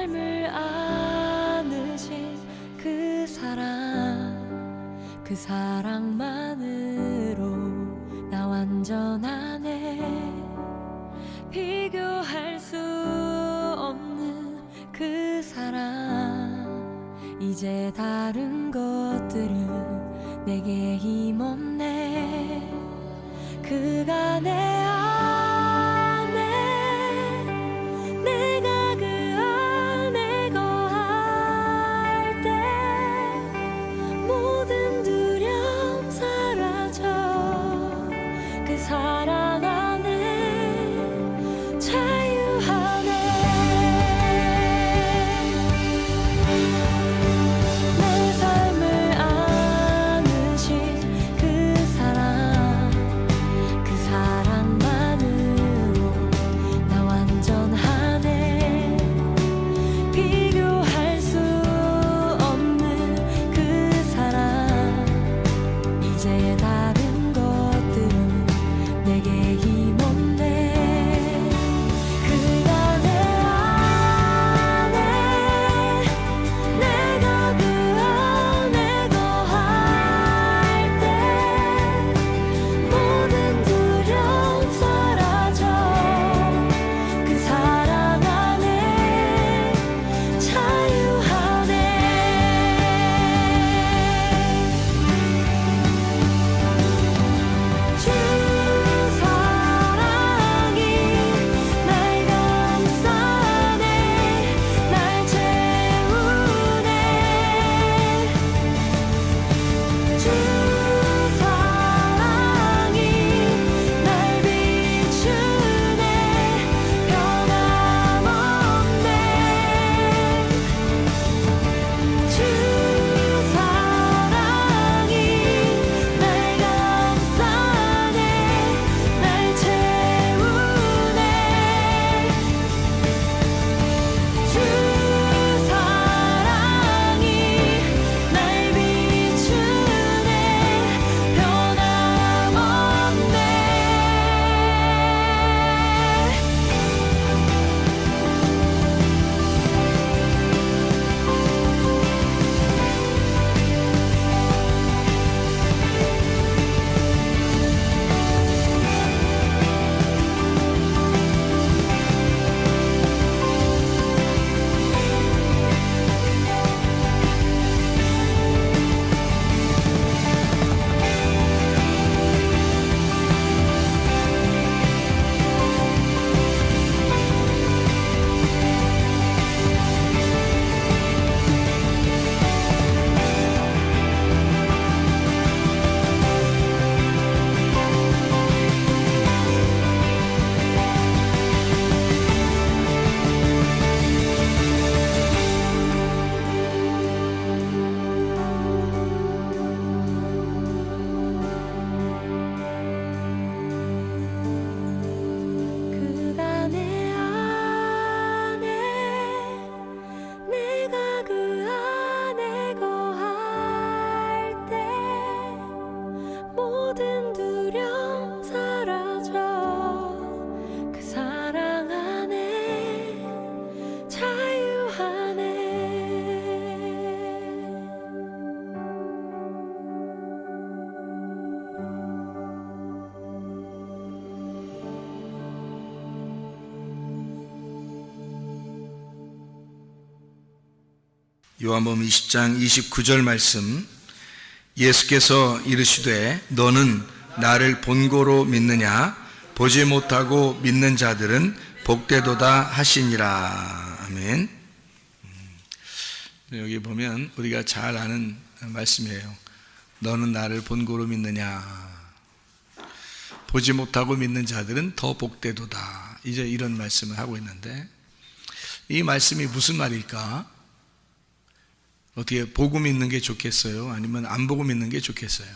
삶을 안으신 그 사랑만으로 나 완전하네. 비교할 수 없는 그 사랑, 이제 다른 것들은 내게 힘없네. 그가 내 안에, 내가 그 안에 거할 때 모든 두려움 사라져. 그 사랑 안에 자유하네. 내 삶을 안으신 그 사랑만으로 나 완전하네. 비교할 수 없는 그 사랑, 이제 다른 것들은 내게 힘없네. 그가 내 안에, 내가 그 안에 거할 때 모든 두려움 사라져. 그 사랑 안에 자유하네. 주 사랑이 날 감싸네. 날 채우네. 주 사랑이 날 비추네. 변함없네. 주 사랑이 날 감싸네. 날 채우네. 주 사랑이 날 비추네. 변함없네. 그가 내 안에, 내가 그 안에 거할 때 모든 두려움 사라져. 그 사랑 안에 자유하네. 요한복음 20장 29절 말씀, 예수께서 이르시되 너는 나를 본고로 믿느냐? 보지 못하고 믿는 자들은 복되도다 하시니라. 아멘. 여기 보면 우리가 잘 아는 말씀이에요. 너는 나를 본고로 믿느냐? 보지 못하고 믿는 자들은 더 복되도다. 이제 이런 말씀을 하고 있는데, 이 말씀이 무슨 말일까? 어떻게 보고 믿는 게 좋겠어요? 아니면 안 보고 믿는 게 좋겠어요?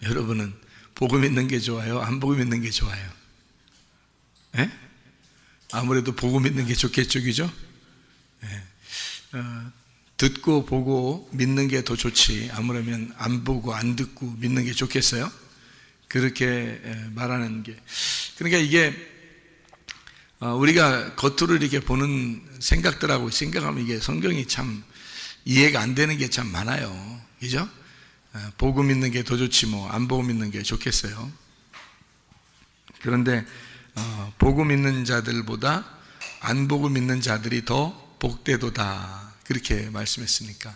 여러분은 보고 믿는 게 좋아요? 안 보고 믿는 게 좋아요? 아무래도 보고 믿는 게 좋겠죠, 그죠? 듣고 보고 믿는 게 더 좋지, 아무래면 안 보고 안 듣고 믿는 게 좋겠어요? 그렇게 말하는 게, 그러니까 이게 우리가 겉으로 이렇게 보는 생각들하고 생각하면 이게 성경이 참 이해가 안 되는 게 참 많아요. 그죠? 보고 믿는 게 더 좋지 뭐 안 보고 믿는 게 좋겠어요. 그런데 보고 믿는 자들보다 안 보고 믿는 자들이 더 복되도다, 그렇게 말씀했으니까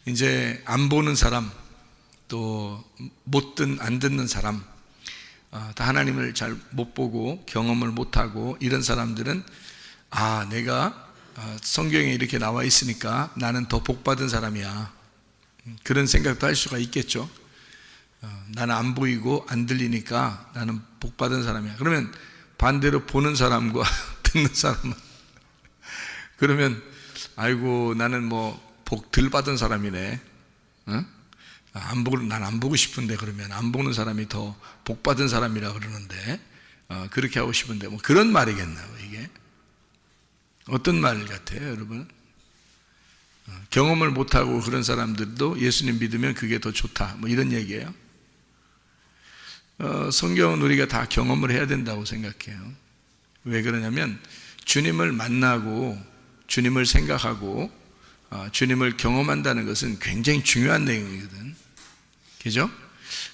이제 안 보는 사람, 또 안 듣는 사람, 다 하나님을 잘 못 보고 경험을 못 하고 이런 사람들은 내가 성경에 이렇게 나와 있으니까 나는 더 복받은 사람이야, 그런 생각도 할 수가 있겠죠. 나는 안 보이고 안 들리니까 나는 복받은 사람이야. 그러면 반대로 보는 사람과 듣는 사람은 그러면 아이고 나는 뭐 복 덜 받은 사람이네. 난 안 보고 싶은데, 그러면 안 보는 사람이 더 복 받은 사람이라 그러는데 그렇게 하고 싶은데 뭐 그런 말이겠나요? 이게 어떤 말 같아요, 여러분? 경험을 못하고 그런 사람들도 예수님 믿으면 그게 더 좋다, 뭐 이런 얘기예요. 성경은 우리가 다 경험을 해야 된다고 생각해요. 왜 그러냐면 주님을 만나고 주님을 생각하고 주님을 경험한다는 것은 굉장히 중요한 내용이거든. 그죠?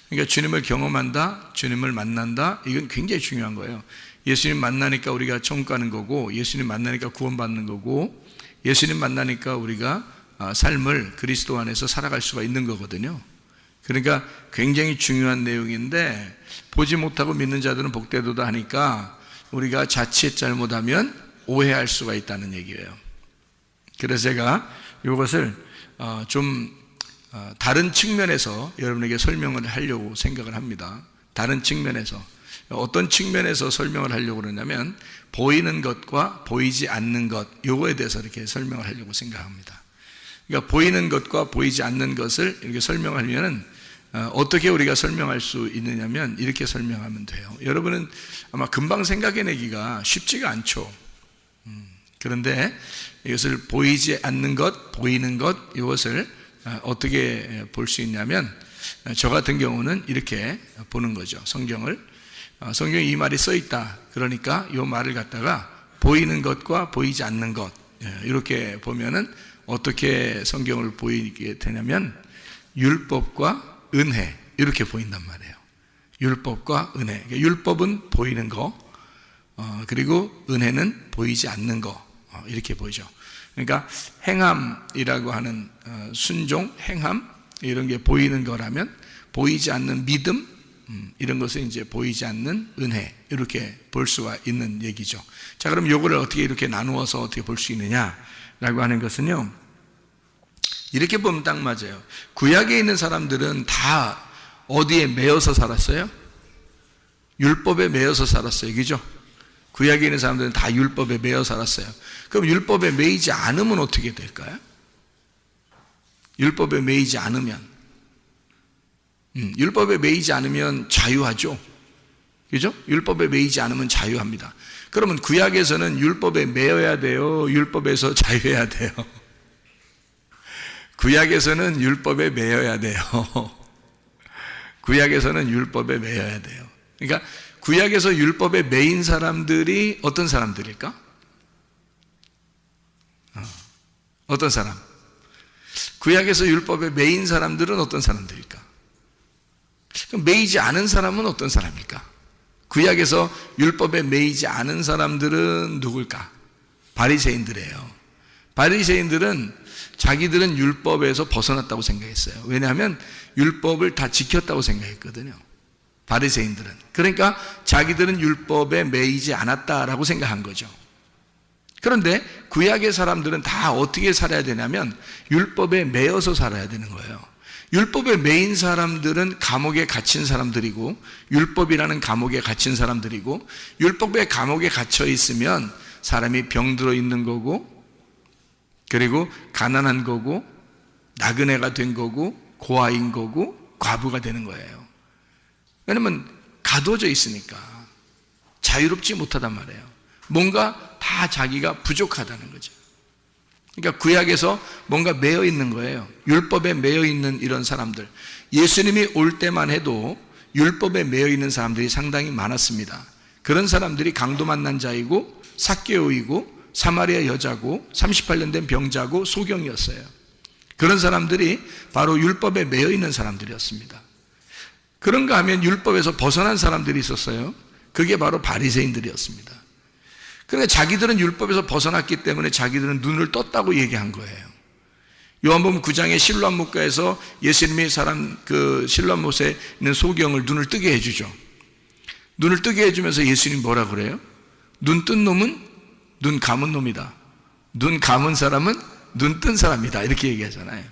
그러니까 주님을 경험한다, 주님을 만난다, 이건 굉장히 중요한 거예요. 예수님 만나니까 우리가 천국 가는 거고, 예수님 만나니까 구원받는 거고, 예수님 만나니까 우리가 삶을 그리스도 안에서 살아갈 수가 있는 거거든요. 그러니까 굉장히 중요한 내용인데 보지 못하고 믿는 자들은 복되도다 하니까 우리가 자칫 잘못하면 오해할 수가 있다는 얘기예요. 그래서 제가 이것을 좀 다른 측면에서 여러분에게 설명을 하려고 생각을 합니다. 다른 측면에서. 어떤 측면에서 설명을 하려고 그러냐면 보이는 것과 보이지 않는 것, 요거에 대해서 이렇게 설명을 하려고 생각합니다. 그러니까 보이는 것과 보이지 않는 것을 이렇게 설명하려면 어떻게 우리가 설명할 수 있느냐면 이렇게 설명하면 돼요. 여러분은 아마 금방 생각해내기가 쉽지가 않죠. 그런데 이것을 보이지 않는 것, 보이는 것, 이것을 어떻게 볼 수 있냐면 저 같은 경우는 이렇게 보는 거죠. 성경에 이 말이 써 있다. 그러니까 이 말을 갖다가 보이는 것과 보이지 않는 것, 이렇게 보면은 어떻게 성경을 보이게 되냐면 율법과 은혜, 이렇게 보인단 말이에요. 율법과 은혜. 율법은 보이는 거, 그리고 은혜는 보이지 않는 거, 이렇게 보이죠. 그러니까 행함이라고 하는 순종, 행함, 이런 게 보이는 거라면 보이지 않는 믿음, 이런 것은 이제 보이지 않는 은혜, 이렇게 볼 수가 있는 얘기죠. 자, 그럼 요거를 어떻게 이렇게 나누어서 어떻게 볼 수 있느냐라고 하는 것은요, 이렇게 보면 딱 맞아요. 구약에 있는 사람들은 다 어디에 매여서 살았어요? 율법에 매여서 살았어요. 그죠? 구약에 있는 사람들은 다 율법에 매여 살았어요. 그럼 율법에 매이지 않으면 어떻게 될까요? 율법에 매이지 않으면, 율법에 매이지 않으면 자유하죠. 그죠? 율법에 매이지 않으면 자유합니다. 그러면 구약에서는 율법에 매여야 돼요? 율법에서 자유해야 돼요? 구약에서는 율법에 매여야 돼요. 구약에서는 율법에 매여야 돼요. 그러니까 구약에서 율법에 매인 사람들이 어떤 사람들일까? 어떤 사람? 구약에서 율법에 매인 사람들은 어떤 사람들일까? 그럼 매이지 않은 사람은 어떤 사람일까? 구약에서 율법에 매이지 않은 사람들은 누굴까? 바리새인들이에요. 바리새인들은 자기들은 율법에서 벗어났다고 생각했어요. 왜냐하면 율법을 다 지켰다고 생각했거든요. 바리새인들은. 그러니까 자기들은 율법에 매이지 않았다라고 생각한 거죠. 그런데 구약의 사람들은 다 어떻게 살아야 되냐면 율법에 매여서 살아야 되는 거예요. 율법에 매인 사람들은 감옥에 갇힌 사람들이고, 율법이라는 감옥에 갇힌 사람들이고, 율법의 감옥에 갇혀 있으면 사람이 병들어 있는 거고, 그리고 가난한 거고, 나그네가 된 거고, 고아인 거고, 과부가 되는 거예요. 왜냐면 가둬져 있으니까 자유롭지 못하단 말이에요. 뭔가 다 자기가 부족하다는 거죠. 그러니까 구약에서 뭔가 매여 있는 거예요. 율법에 매여 있는 이런 사람들. 예수님이 올 때만 해도 율법에 매여 있는 사람들이 상당히 많았습니다. 그런 사람들이 강도 만난 자이고 삭개오이고 사마리아 여자고 38년 된 병자고 소경이었어요. 그런 사람들이 바로 율법에 매여 있는 사람들이었습니다. 그런가 하면 율법에서 벗어난 사람들이 있었어요. 그게 바로 바리새인들이었습니다. 그러니까 자기들은 율법에서 벗어났기 때문에 자기들은 눈을 떴다고 얘기한 거예요. 요한복음 9장의 실로암 목가에서 예수님이 실로암못에 있는 소경을 눈을 뜨게 해주죠. 눈을 뜨게 해주면서 예수님이 뭐라 그래요? 눈 뜬 놈은 눈 감은 놈이다. 눈 감은 사람은 눈 뜬 사람이다. 이렇게 얘기하잖아요.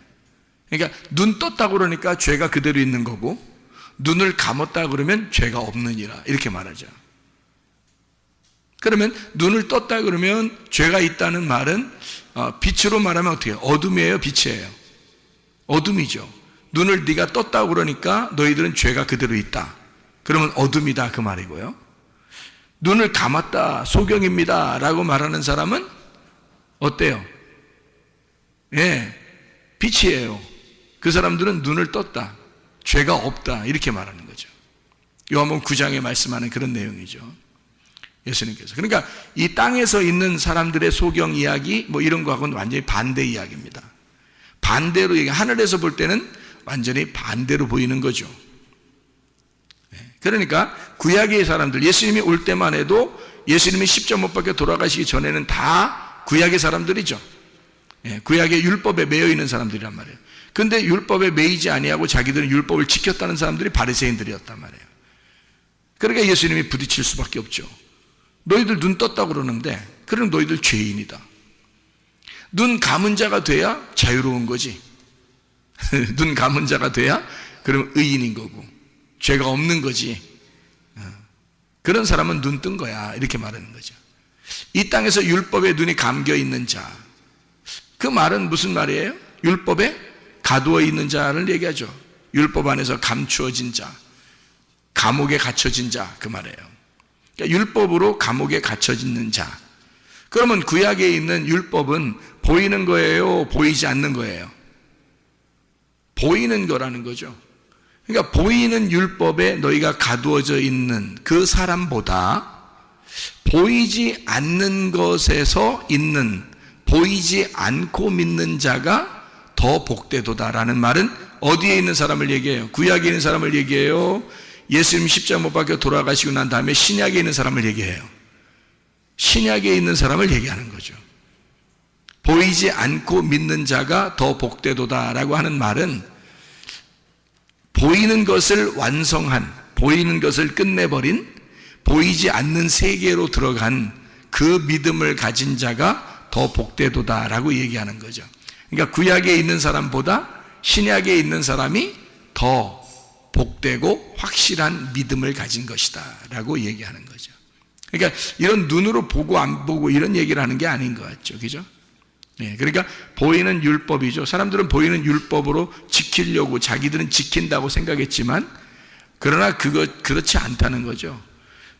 그러니까 눈 떴다고 그러니까 죄가 그대로 있는 거고, 눈을 감았다 그러면 죄가 없느니라 이렇게 말하죠. 그러면 눈을 떴다 그러면 죄가 있다는 말은 빛으로 말하면 어떻게 해요? 어둠이에요? 빛이에요? 어둠이죠. 눈을 네가 떴다고 그러니까 너희들은 죄가 그대로 있다. 그러면 어둠이다 그 말이고요. 눈을 감았다, 소경입니다 라고 말하는 사람은 어때요? 예, 빛이에요. 그 사람들은 눈을 떴다, 죄가 없다 이렇게 말하는 거죠. 요한복음 9장에 말씀하는 그런 내용이죠. 예수님께서. 그러니까 이 땅에서 있는 사람들의 소경 이야기 뭐 이런 거하고는 완전히 반대 이야기입니다. 반대로 하늘에서 볼 때는 완전히 반대로 보이는 거죠. 그러니까 구약의 사람들, 예수님이 올 때만 해도 예수님이 십자가 못 박혀 돌아가시기 전에는 다 구약의 사람들이죠. 구약의 율법에 매여 있는 사람들이란 말이에요. 근데 율법에 매이지 아니하고 자기들은 율법을 지켰다는 사람들이 바리새인들이었단 말이에요. 그러니까 예수님이 부딪힐 수밖에 없죠. 너희들 눈 떴다고 그러는데 그럼 너희들 죄인이다. 눈 감은 자가 돼야 자유로운 거지. 눈 감은 자가 돼야 그럼 의인인 거고 죄가 없는 거지. 그런 사람은 눈 뜬 거야 이렇게 말하는 거죠. 이 땅에서 율법에 눈이 감겨 있는 자, 그 말은 무슨 말이에요? 율법에 가두어 있는 자를 얘기하죠. 율법 안에서 감추어진 자, 감옥에 갇혀진 자 그 말이에요. 그러니까 율법으로 감옥에 갇혀있는 자. 그러면 구약에 있는 율법은 보이는 거예요? 보이지 않는 거예요? 보이는 거라는 거죠. 그러니까 보이는 율법에 너희가 가두어져 있는 그 사람보다 보이지 않는 것에서 있는, 보이지 않고 믿는 자가 더 복되도다라는 말은 어디에 있는 사람을 얘기해요? 구약에 있는 사람을 얘기해요? 예수님 십자가 못 박혀 돌아가시고 난 다음에 신약에 있는 사람을 얘기해요? 신약에 있는 사람을 얘기하는 거죠. 보이지 않고 믿는 자가 더 복되도다라고 하는 말은 보이는 것을 완성한, 보이는 것을 끝내버린, 보이지 않는 세계로 들어간 그 믿음을 가진 자가 더 복되도다라고 얘기하는 거죠. 그러니까 구약에 있는 사람보다 신약에 있는 사람이 더 복되고 확실한 믿음을 가진 것이다 라고 얘기하는 거죠. 그러니까 이런 눈으로 보고 안 보고 이런 얘기를 하는 게 아닌 것 같죠. 그죠? 그러니까 보이는 율법이죠. 사람들은 보이는 율법으로 지키려고 자기들은 지킨다고 생각했지만 그러나 그렇지 않다는 거죠.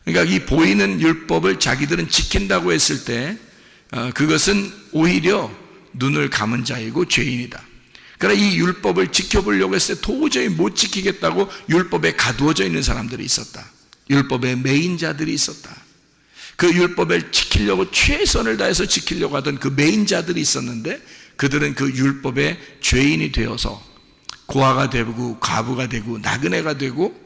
그러니까 이 보이는 율법을 자기들은 지킨다고 했을 때 그것은 오히려 눈을 감은 자이고 죄인이다. 그러나 이 율법을 지켜보려고 했을 때 도저히 못 지키겠다고 율법에 가두어져 있는 사람들이 있었다. 율법에 매인 자들이 있었다. 그 율법을 지키려고 최선을 다해서 지키려고 하던 그 매인 자들이 있었는데 그들은 그 율법의 죄인이 되어서 고아가 되고 과부가 되고 나그네가 되고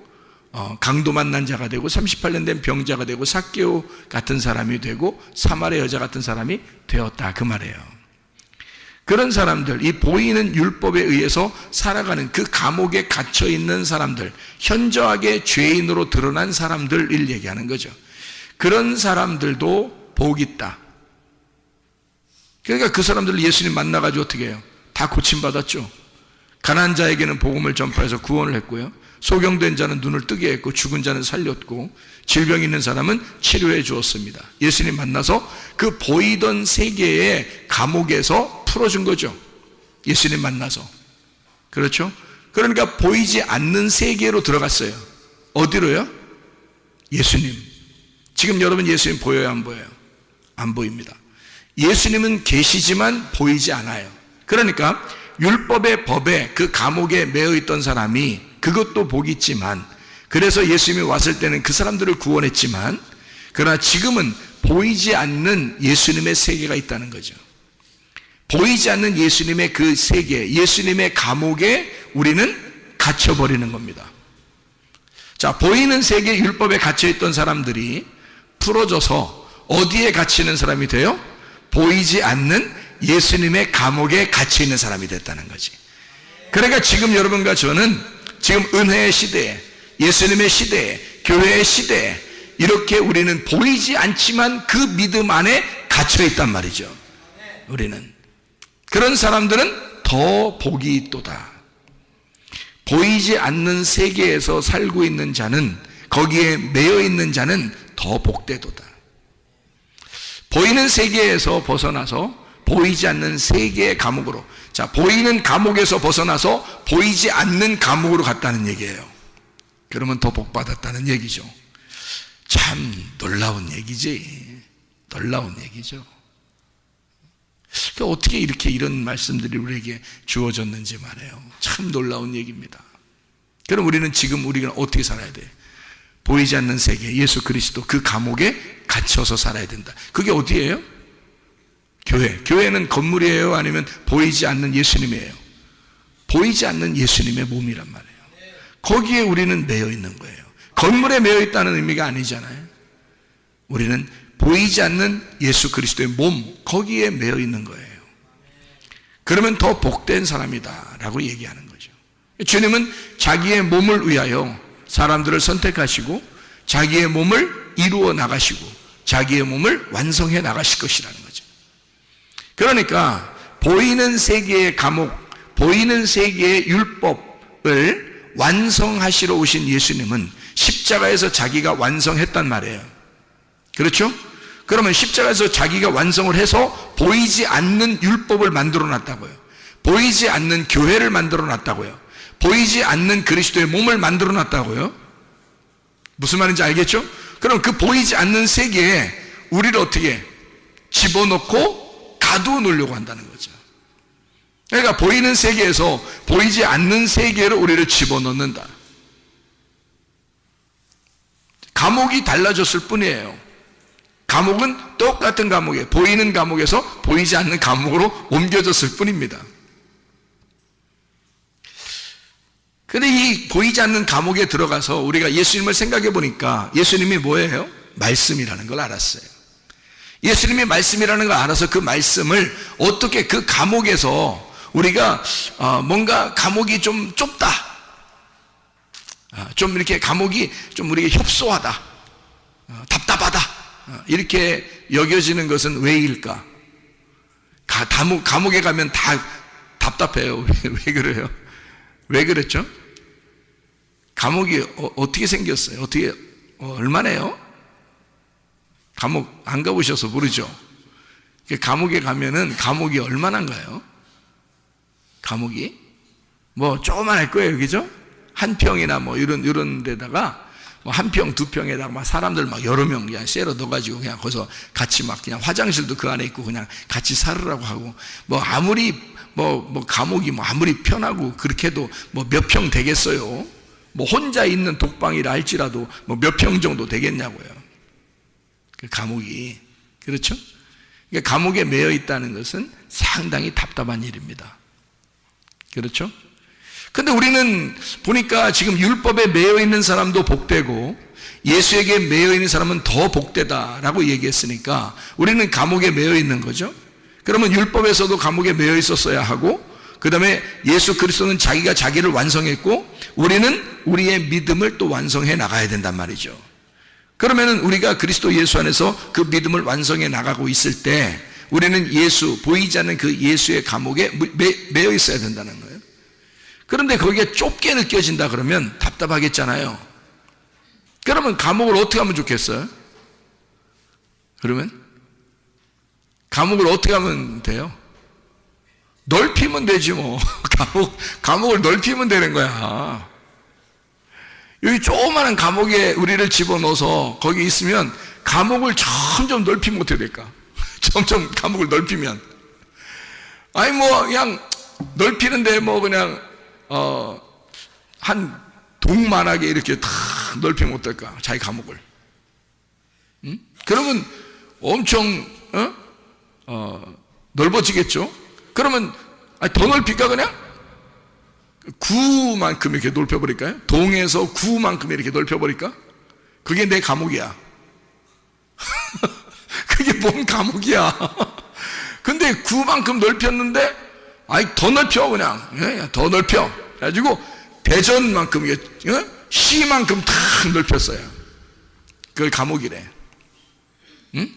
강도 만난 자가 되고 38년 된 병자가 되고 삭개오 같은 사람이 되고 사마리아 여자 같은 사람이 되었다 그 말이에요. 그런 사람들, 이 보이는 율법에 의해서 살아가는 그 감옥에 갇혀 있는 사람들, 현저하게 죄인으로 드러난 사람들을 얘기하는 거죠. 그런 사람들도 복이 있다. 그러니까 그 사람들 예수님 만나가지고 어떻게 해요? 다 고침받았죠. 가난한 자에게는 복음을 전파해서 구원을 했고요. 소경된 자는 눈을 뜨게 했고 죽은 자는 살렸고 질병 있는 사람은 치료해 주었습니다. 예수님 만나서 그 보이던 세계의 감옥에서 풀어준 거죠. 예수님 만나서. 그렇죠? 그러니까 보이지 않는 세계로 들어갔어요. 어디로요? 예수님. 지금 여러분 예수님 보여요? 안 보여요? 안 보입니다. 예수님은 계시지만 보이지 않아요. 그러니까 율법의 법에 그 감옥에 매여 있던 사람이 그것도 복이 있지만 그래서 예수님이 왔을 때는 그 사람들을 구원했지만 그러나 지금은 보이지 않는 예수님의 세계가 있다는 거죠. 보이지 않는 예수님의 그 세계, 예수님의 감옥에 우리는 갇혀버리는 겁니다. 자, 보이는 세계 율법에 갇혀있던 사람들이 풀어져서 어디에 갇히는 사람이 돼요? 보이지 않는 예수님의 감옥에 갇혀있는 사람이 됐다는 거지. 그러니까 지금 여러분과 저는 지금 은혜의 시대에, 예수님의 시대에, 교회의 시대에 이렇게 우리는 보이지 않지만 그 믿음 안에 갇혀있단 말이죠. 우리는 그런 사람들은 더 복이 있도다. 보이지 않는 세계에서 살고 있는 자는, 거기에 매여 있는 자는 더 복되도다. 보이는 세계에서 벗어나서 보이지 않는 세계의 감옥으로, 자, 보이는 감옥에서 벗어나서 보이지 않는 감옥으로 갔다는 얘기예요. 그러면 더 복받았다는 얘기죠. 참 놀라운 얘기지. 놀라운 얘기죠. 그러니까 어떻게 이렇게 이런 말씀들이 우리에게 주어졌는지 말이에요. 참 놀라운 얘기입니다. 그럼 우리는 지금 우리가 어떻게 살아야 돼? 보이지 않는 세계, 예수 그리스도 그 감옥에 갇혀서 살아야 된다. 그게 어디예요? 교회. 교회는 건물이에요? 아니면 보이지 않는 예수님이에요? 보이지 않는 예수님의 몸이란 말이에요. 거기에 우리는 매여 있는 거예요. 건물에 매여 있다는 의미가 아니잖아요. 우리는 보이지 않는 예수 그리스도의 몸, 거기에 매여 있는 거예요. 그러면 더 복된 사람이다 라고 얘기하는 거죠. 주님은 자기의 몸을 위하여 사람들을 선택하시고 자기의 몸을 이루어 나가시고 자기의 몸을 완성해 나가실 것이라는 거죠. 그러니까 보이는 세계의 감옥, 보이는 세계의 율법을 완성하시러 오신 예수님은 십자가에서 자기가 완성했단 말이에요. 그렇죠? 그러면 십자가에서 자기가 완성을 해서 보이지 않는 율법을 만들어 놨다고요. 보이지 않는 교회를 만들어 놨다고요. 보이지 않는 그리스도의 몸을 만들어 놨다고요. 무슨 말인지 알겠죠? 그럼 그 보이지 않는 세계에 우리를 어떻게 집어넣고 가두어 놓으려고 한다는 거죠. 그러니까 보이는 세계에서 보이지 않는 세계로 우리를 집어넣는다. 감옥이 달라졌을 뿐이에요. 감옥은 똑같은 감옥에, 보이는 감옥에서 보이지 않는 감옥으로 옮겨졌을 뿐입니다. 근데 이 보이지 않는 감옥에 들어가서 우리가 예수님을 생각해 보니까 예수님이 뭐예요? 말씀이라는 걸 알았어요. 예수님이 말씀이라는 걸 알아서 그 말씀을 어떻게 그 감옥에서 우리가 뭔가 감옥이 좀 좁다, 좀 이렇게 감옥이 좀 우리에게 협소하다, 답답하다, 이렇게 여겨지는 것은 왜일까? 감옥에 가면 다 답답해요. 왜 그래요? 왜 그랬죠? 감옥이 어떻게 생겼어요? 어떻게 얼마나요? 감옥 안 가보셔서 모르죠. 감옥에 가면은 감옥이 얼마나인가요? 감옥이 뭐 조그만할 거예요, 그죠? 한 평이나 뭐 이런 데다가 뭐 한 평, 두 평에다가 막 사람들 막 여러 명 그냥 쎄러 넣어가지고 그냥 거기서 같이 막 그냥 화장실도 그 안에 있고 그냥 같이 살으라고 하고 뭐 아무리 뭐 감옥이 뭐 아무리 편하고 그렇게 해도 뭐 몇 평 되겠어요? 뭐 혼자 있는 독방이라 할지라도 뭐 몇 평 정도 되겠냐고요. 그 감옥이. 그렇죠? 그러니까 감옥에 매여 있다는 것은 상당히 답답한 일입니다. 그렇죠? 근데 우리는 보니까 지금 율법에 매여 있는 사람도 복되고 예수에게 매여 있는 사람은 더 복되다라고 얘기했으니까 우리는 감옥에 매여 있는 거죠. 그러면 율법에서도 감옥에 매여 있었어야 하고, 그 다음에 예수 그리스도는 자기가 자기를 완성했고 우리는 우리의 믿음을 또 완성해 나가야 된단 말이죠. 그러면은 우리가 그리스도 예수 안에서 그 믿음을 완성해 나가고 있을 때 우리는 예수, 보이지 않는 그 예수의 감옥에 매여 있어야 된다는 거예요. 그런데 거기에 좁게 느껴진다 그러면 답답하겠잖아요. 그러면 감옥을 어떻게 하면 좋겠어요? 그러면 감옥을 어떻게 하면 돼요? 넓히면 되지 뭐. 감옥을 넓히면 되는 거야. 여기 조그마한 감옥에 우리를 집어넣어서 거기 있으면 감옥을 점점 넓히면 어떻게 될까? 점점 감옥을 넓히면, 아니 뭐 그냥 넓히는데 뭐 그냥 한 동만하게 이렇게 다 넓히면 어떨까? 자기 감옥을. 그러면 엄청 넓어지겠죠. 그러면 더 넓힐까 그냥? 구만큼 이렇게 넓혀버릴까요? 동에서 구만큼 이렇게 넓혀버릴까? 그게 내 감옥이야. 그게 뭔 감옥이야. 근데 구만큼 넓혔는데 더 넓혀 그냥. 더 넓혀. 그래가지고 대전만큼 시만큼 다 넓혔어요. 그걸 감옥이래. 응?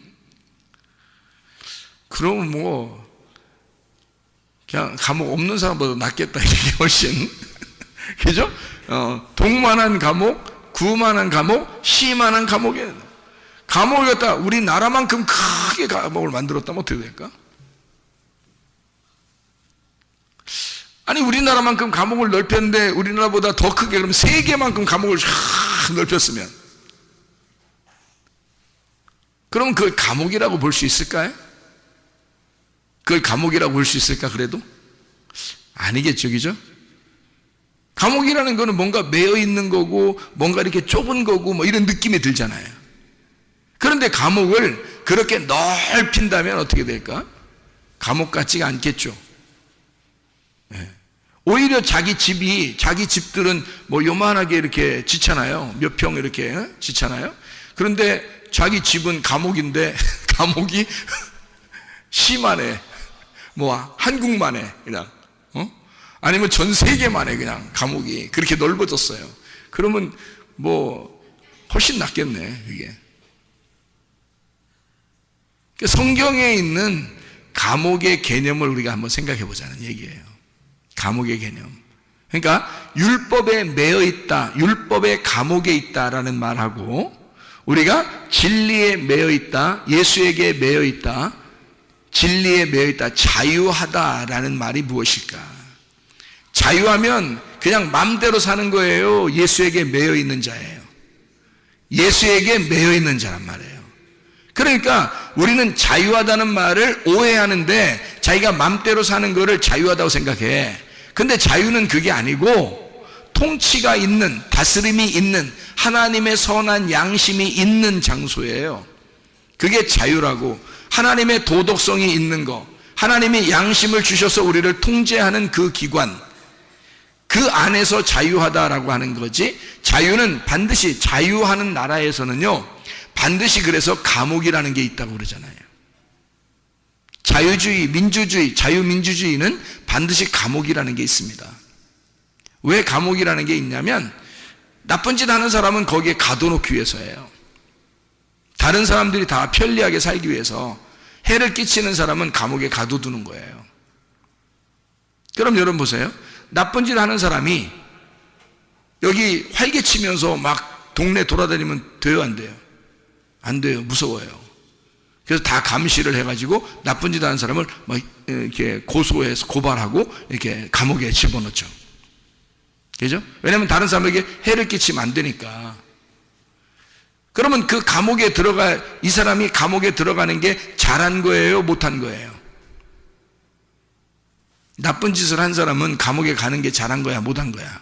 그러면 뭐 그냥 감옥 없는 사람보다 낫겠다. 이게 훨씬. 그죠? 동만한 감옥, 구만한 감옥, 시만한 감옥에 감옥을 갖다 우리나라만큼 크게 감옥을 만들었다면 어떻게 될까? 아니 우리나라만큼 감옥을 넓혔는데 우리나라보다 더 크게 그럼 세계만큼 감옥을 쫙 넓혔으면 그럼 그걸 감옥이라고 볼 수 있을까요? 그걸 감옥이라고 볼 수 있을까 그래도? 아니겠죠, 그죠? 감옥이라는 거는 뭔가 매여 있는 거고 뭔가 이렇게 좁은 거고 뭐 이런 느낌이 들잖아요. 그런데 감옥을 그렇게 넓힌다면 어떻게 될까? 감옥 같지가 않겠죠. 네. 오히려 자기 집들은 뭐 요만하게 이렇게 짓잖아요. 몇 평 이렇게 짓잖아요. 그런데 자기 집은 감옥인데 감옥이 시만에 뭐 한국만에 그냥 아니면 전 세계만에 그냥 감옥이 그렇게 넓어졌어요. 그러면 뭐 훨씬 낫겠네 이게. 성경에 있는 감옥의 개념을 우리가 한번 생각해 보자는 얘기예요. 감옥의 개념. 그러니까 율법에 매여 있다, 율법의 감옥에 있다라는 말하고 우리가 진리에 매여 있다, 예수에게 매여 있다, 진리에 매여 있다, 자유하다라는 말이 무엇일까? 자유하면 그냥 맘대로 사는 거예요? 예수에게 매여 있는 자예요? 예수에게 매여 있는 자란 말이에요. 그러니까 우리는 자유하다는 말을 오해하는데 자기가 맘대로 사는 거를 자유하다고 생각해. 근데 자유는 그게 아니고 통치가 있는, 다스림이 있는 하나님의 선한 양심이 있는 장소예요. 그게 자유라고. 하나님의 도덕성이 있는 거, 하나님이 양심을 주셔서 우리를 통제하는 그 기관, 그 안에서 자유하다라고 하는 거지. 자유는 반드시, 자유하는 나라에서는요 반드시 그래서 감옥이라는 게 있다고 그러잖아요. 자유주의, 민주주의, 자유민주주의는 반드시 감옥이라는 게 있습니다. 왜 감옥이라는 게 있냐면 나쁜 짓 하는 사람은 거기에 가둬놓기 위해서예요. 다른 사람들이 다 편리하게 살기 위해서. 해를 끼치는 사람은 감옥에 가둬두는 거예요. 그럼 여러분 보세요. 나쁜 짓 하는 사람이 여기 활개치면서 막 동네 돌아다니면 돼요, 안 돼요? 안 돼요. 무서워요. 그래서 다 감시를 해가지고 나쁜 짓 하는 사람을 막 이렇게 고소해서 고발하고 이렇게 감옥에 집어넣죠. 그죠? 왜냐하면 다른 사람에게 해를 끼치면 안 되니까. 그러면 그 감옥에 이 사람이 감옥에 들어가는 게 잘한 거예요? 못한 거예요? 나쁜 짓을 한 사람은 감옥에 가는 게 잘한 거야? 못한 거야?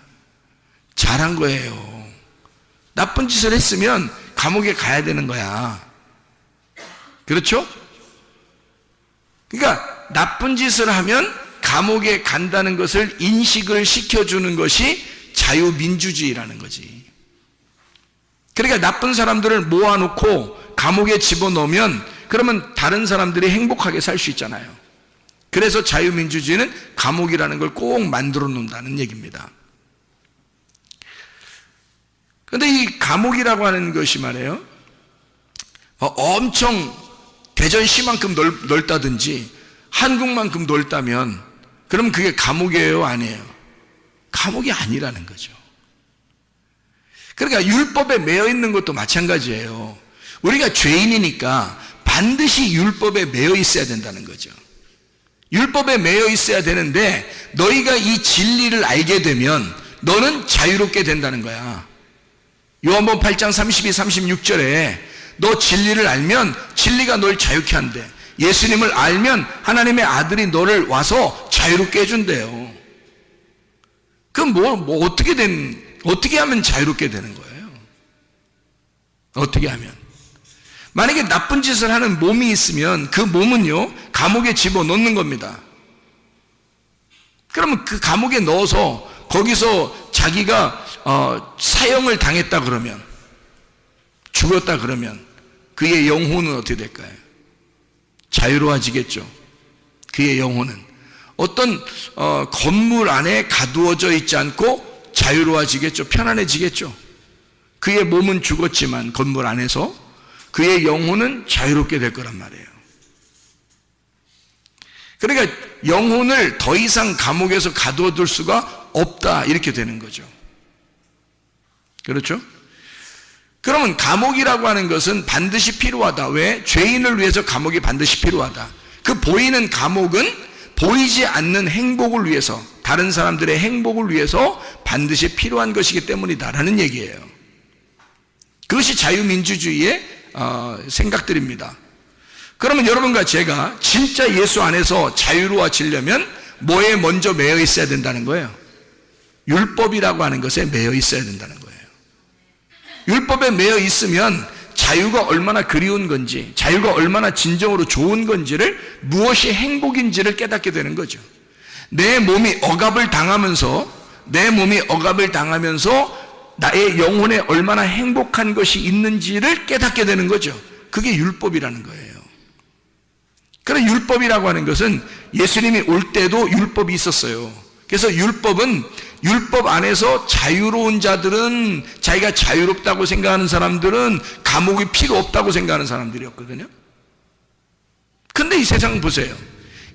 잘한 거예요. 나쁜 짓을 했으면 감옥에 가야 되는 거야. 그렇죠? 그러니까 나쁜 짓을 하면 감옥에 간다는 것을 인식을 시켜주는 것이 자유민주주의라는 거지. 그러니까 나쁜 사람들을 모아놓고 감옥에 집어넣으면 그러면 다른 사람들이 행복하게 살 수 있잖아요. 그래서 자유민주주의는 감옥이라는 걸 꼭 만들어 놓는다는 얘기입니다. 그런데 이 감옥이라고 하는 것이 말이에요, 엄청 대전시만큼 넓다든지 한국만큼 넓다면 그럼 그게 감옥이에요? 아니에요? 감옥이 아니라는 거죠. 그러니까 율법에 매여 있는 것도 마찬가지예요. 우리가 죄인이니까 반드시 율법에 매여 있어야 된다는 거죠. 율법에 매여 있어야 되는데 너희가 이 진리를 알게 되면 너는 자유롭게 된다는 거야. 요한복음 8장 32, 36절에 너 진리를 알면 진리가 널 자유케 한대. 예수님을 알면 하나님의 아들이 너를 와서 자유롭게 해준대요. 그럼 어떻게 하면 자유롭게 되는 거예요? 어떻게 하면? 만약에 나쁜 짓을 하는 몸이 있으면 그 몸은요, 감옥에 집어넣는 겁니다. 그러면 그 감옥에 넣어서 거기서 자기가 사형을 당했다 그러면, 죽었다 그러면 그의 영혼은 어떻게 될까요? 자유로워지겠죠. 그의 영혼은 어떤 건물 안에 가두어져 있지 않고 자유로워지겠죠. 편안해지겠죠. 그의 몸은 죽었지만 건물 안에서 그의 영혼은 자유롭게 될 거란 말이에요. 그러니까 영혼을 더 이상 감옥에서 가두어둘 수가 없다, 이렇게 되는 거죠. 그렇죠? 그러면 감옥이라고 하는 것은 반드시 필요하다. 왜? 죄인을 위해서 감옥이 반드시 필요하다. 그 보이는 감옥은 보이지 않는 행복을 위해서, 다른 사람들의 행복을 위해서 반드시 필요한 것이기 때문이다라는 얘기예요. 그것이 자유민주주의의 생각들입니다. 그러면 여러분과 제가 진짜 예수 안에서 자유로워지려면 뭐에 먼저 매여 있어야 된다는 거예요? 율법이라고 하는 것에 매여 있어야 된다는 거예요. 율법에 매여 있으면 자유가 얼마나 그리운 건지, 자유가 얼마나 진정으로 좋은 건지를, 무엇이 행복인지를 깨닫게 되는 거죠. 내 몸이 억압을 당하면서 나의 영혼에 얼마나 행복한 것이 있는지를 깨닫게 되는 거죠. 그게 율법이라는 거예요. 그런 율법이라고 하는 것은 예수님이 올 때도 율법이 있었어요. 그래서 율법 안에서 자유로운 자들은, 자기가 자유롭다고 생각하는 사람들은 감옥이 필요 없다고 생각하는 사람들이었거든요. 근데 이 세상 보세요.